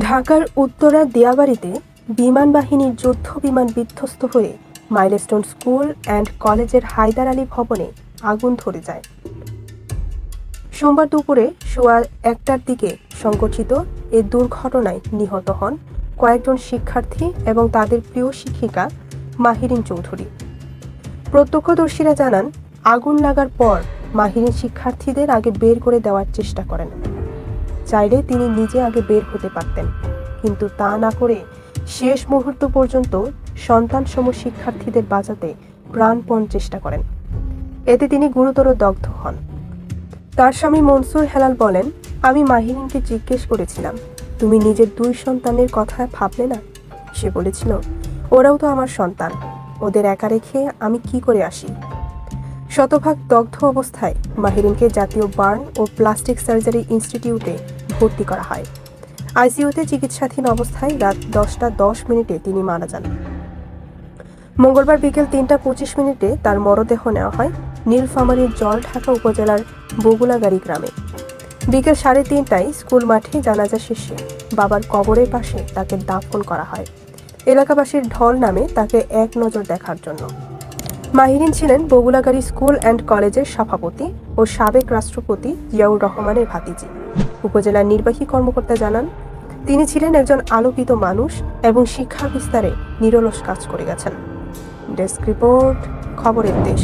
ঢাকার উত্তরা দিয়াবাড়িতে বিমান বাহিনীর যুদ্ধ বিমান বিধ্বস্ত হয়ে মাইলস্টোন স্কুল অ্যান্ড কলেজের হায়দার আলী ভবনে আগুন ধরে যায়। সোমবার দুপুরে সোয়া 1টার দিকে সংঘটিত এ দুর্ঘটনায় নিহত হন কয়েকজন শিক্ষার্থী এবং তাদের প্রিয় শিক্ষিকা মাহিরিন চৌধুরী। প্রত্যক্ষদর্শীরা জানান, আগুন লাগার পর মাহিরিন শিক্ষার্থীদের আগে বের করে দেওয়ার চেষ্টা করেন। চাইলে তিনি নিজে আগে বের হতে পারতেন, কিন্তু তা না করে শেষ মুহূর্ত পর্যন্ত সন্তানসম শিক্ষার্থীদের বাঁচাতে প্রাণপণ চেষ্টা করেন। এতে তিনি গুরুতর দগ্ধ হন। তার স্বামী মনসুর হেলাল বলেন, আমি মাহিরিনকে জিজ্ঞেস করেছিলাম, তুমি নিজের 2 সন্তানের কথা ভাবলে না? সে বলেছিল, ওরাও তো আমার সন্তান, ওদের একা রেখে আমি কি করে আসি। শতভাগ দগ্ধ অবস্থায় মাহিরিনকে জাতীয় বার্ন ও প্লাস্টিক সার্জারি ইনস্টিটিউটে ভর্তি করা হয়। আইসিইউতে চিকিৎসাধীন অবস্থায় রাত 10টা 10 মিনিটে তিনি মারা যান। মঙ্গলবার বিকেল 3টা 25 মিনিটে তার মরদেহ নেওয়া হয় নীলফামারীর জলঢাকা উপজেলার বগুলাগাড়ি গ্রামে। বিকেল 3:30টায় স্কুল মাঠে জানাজা শেষে বাবার কবরের পাশে তাকে দাফন করা হয়। এলাকাবাসীর ঢল নামে তাকে এক নজর দেখার জন্য। মাহিরিন ছিলেন বগুলাগাড়ি স্কুল অ্যান্ড কলেজের সভাপতি ও সাবেক রাষ্ট্রপতি জিয়াউর রহমানের ভাতিজি। উপজেলার নির্বাহী কর্মকর্তা জানান, তিনি ছিলেন একজন আলোকিত মানুষ এবং শিক্ষা বিস্তারে নিরলস কাজ করে গেছেন। ডেস্ক রিপোর্ট, খবরের দেশ।